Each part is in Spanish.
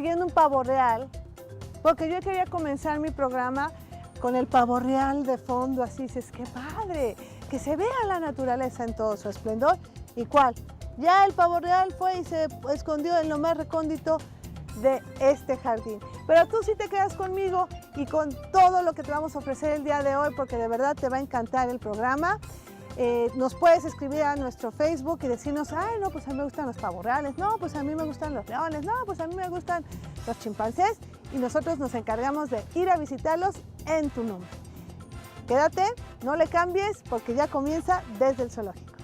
persiguiendo un pavo real, porque yo quería comenzar mi programa con el pavo real de fondo, así dices, qué padre, que se vea la naturaleza en todo su esplendor. ¿Y cuál? Ya el pavo real fue y se escondió en lo más recóndito de este jardín. Pero tú sí te quedas conmigo y con todo lo que te vamos a ofrecer el día de hoy, porque de verdad te va a encantar el programa. Nos puedes escribir a nuestro Facebook y decirnos, ay, no, pues a mí me gustan los pavos reales, no, pues a mí me gustan los leones, no, pues a mí me gustan los chimpancés, y nosotros nos encargamos de ir a visitarlos en tu nombre. Quédate, no le cambies, porque ya comienza Desde el Zoológico.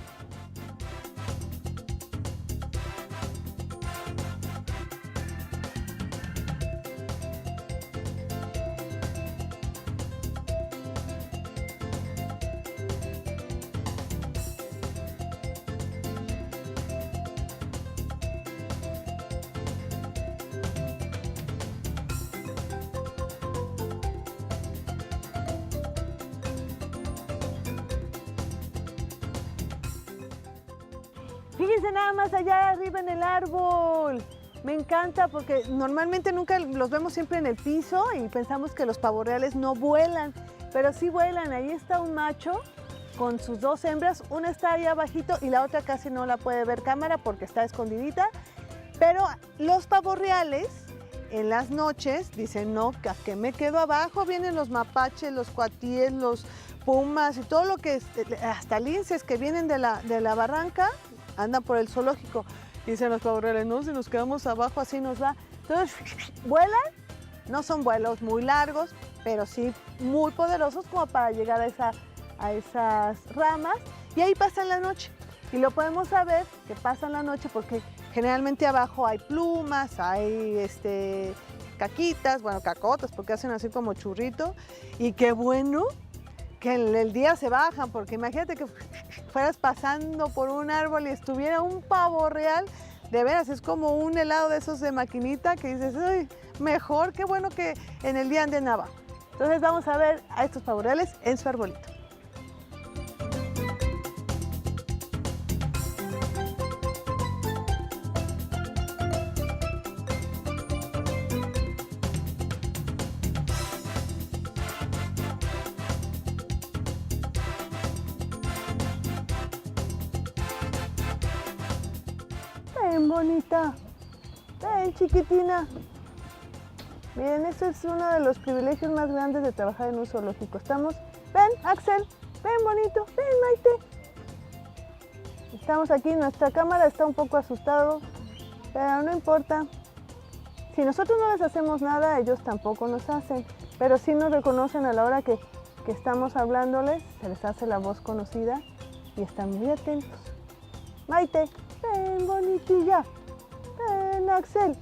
Fíjense nada más allá arriba en el árbol. Me encanta porque normalmente nunca los vemos siempre en el piso y pensamos que los pavos reales no vuelan, pero sí vuelan. Ahí está un macho con sus dos hembras. Una está ahí abajito y la otra casi no la puede ver cámara porque está escondidita. Pero los pavos reales en las noches dicen, no, ¿a qué me quedo abajo? Vienen los mapaches, los cuatíes, los pumas y todo lo que, hasta linces que vienen de la barranca, andan por el zoológico. Dicen los pavos reales, no, si nos quedamos abajo así nos va. Entonces, vuelan, no son vuelos muy largos, pero sí muy poderosos como para llegar a esas ramas, y ahí pasan la noche. Y lo podemos saber que pasan la noche porque generalmente abajo hay plumas, hay caquitas, bueno, cacotas, porque hacen así como churrito, y qué bueno que en el día se bajan, porque imagínate que fueras pasando por un árbol y estuviera un pavo real, de veras, es como un helado de esos de maquinita que dices, uy, mejor, qué bueno que en el día anden abajo. Entonces vamos a ver a estos pavos reales en su arbolito. Ven, bonita, ven, chiquitina. Miren, este es uno de los privilegios más grandes de trabajar en un zoológico. Estamos, ven, Axel, ven, bonito, ven, Maite. Estamos aquí, nuestra cámara está un poco asustado, pero no importa. Si nosotros no les hacemos nada, ellos tampoco nos hacen, pero sí nos reconocen a la hora que estamos hablándoles, se les hace la voz conocida y están muy atentos. Maite, ven, bonitilla, ven, Axel.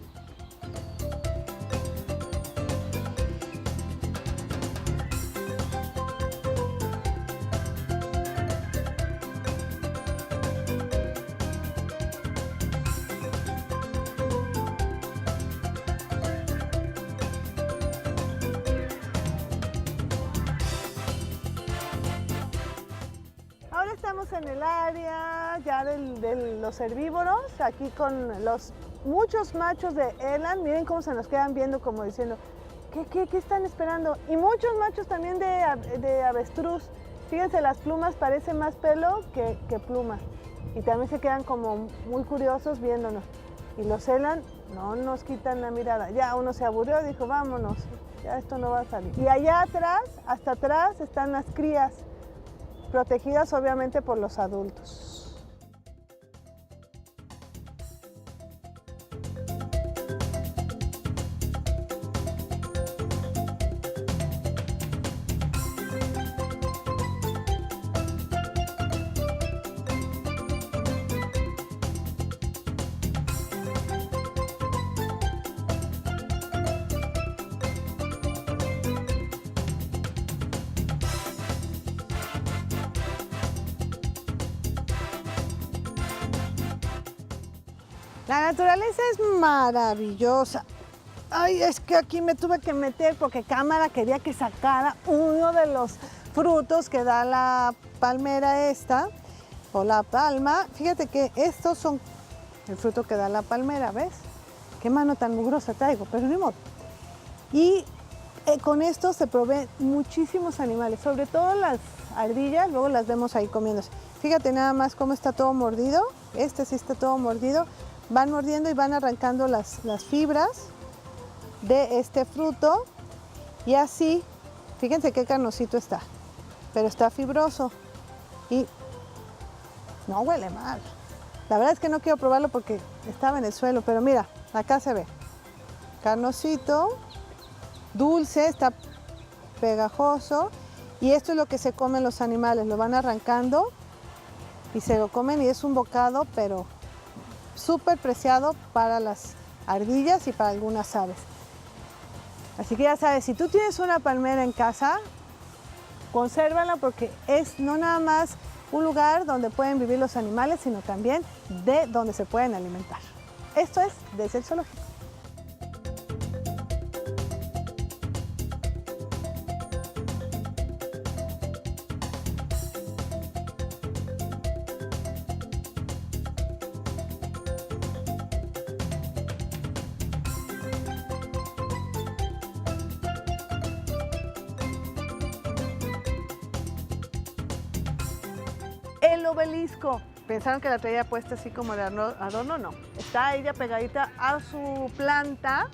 Ahora estamos en el área ya de los herbívoros, aquí con muchos machos de eland. Miren cómo se nos quedan viendo como diciendo, ¿qué están esperando? Y muchos machos también de avestruz. Fíjense, las plumas parecen más pelo que pluma. Y también se quedan como muy curiosos viéndonos. Y los eland no nos quitan la mirada. Ya uno se aburrió, dijo, vámonos, ya esto no va a salir. Y allá atrás, hasta atrás, están las crías, protegidas obviamente por los adultos. La naturaleza es maravillosa. Ay, es que aquí me tuve que meter porque cámara quería que sacara uno de los frutos que da la palmera esta, o la palma. Fíjate que estos son el fruto que da la palmera, ¿ves? qué mano tan mugrosa traigo, pero ni modo. Y con esto se proveen muchísimos animales, sobre todo las ardillas, luego las vemos ahí comiéndose. Fíjate nada más cómo está todo mordido, este sí está todo mordido. Van mordiendo y van arrancando las fibras de este fruto y así, fíjense qué carnosito está, pero está fibroso y no huele mal. La verdad es que no quiero probarlo porque estaba en el suelo, pero mira, acá se ve. Carnosito, dulce, está pegajoso y esto es lo que se comen los animales, lo van arrancando y se lo comen y es un bocado, pero súper preciado para las ardillas y para algunas aves. Así que ya sabes, si tú tienes una palmera en casa, consérvala porque es no nada más un lugar donde pueden vivir los animales, sino también de donde se pueden alimentar. Esto es Desde el Zoológico. El obelisco. ¿Pensaron que la traía puesta así como de adorno? No. Está ella pegadita a su planta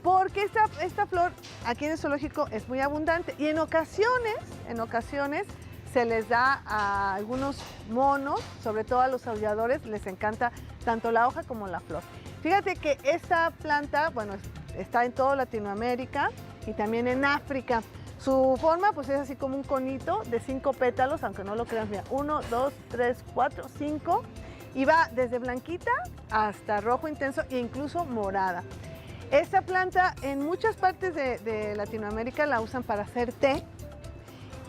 porque esta flor aquí en el zoológico es muy abundante y en ocasiones se les da a algunos monos, sobre todo a los aulladores, les encanta tanto la hoja como la flor. Fíjate que esta planta, bueno, está en toda Latinoamérica y también en África. Su forma pues es así como un conito de 5 pétalos, aunque no lo crean, mira, 1, 2, 3, 4, 5 y va desde blanquita hasta rojo intenso e incluso morada. Esta planta en muchas partes de Latinoamérica la usan para hacer té,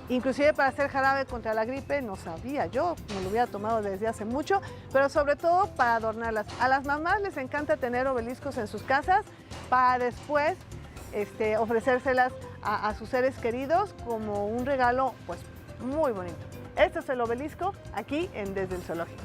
inclusive para hacer jarabe contra la gripe, no sabía yo, me lo hubiera tomado desde hace mucho, pero sobre todo para adornarlas. A las mamás les encanta tener obeliscos en sus casas para después ofrecérselas a sus seres queridos como un regalo pues muy bonito. Este es el obelisco aquí en Desde el Zoológico.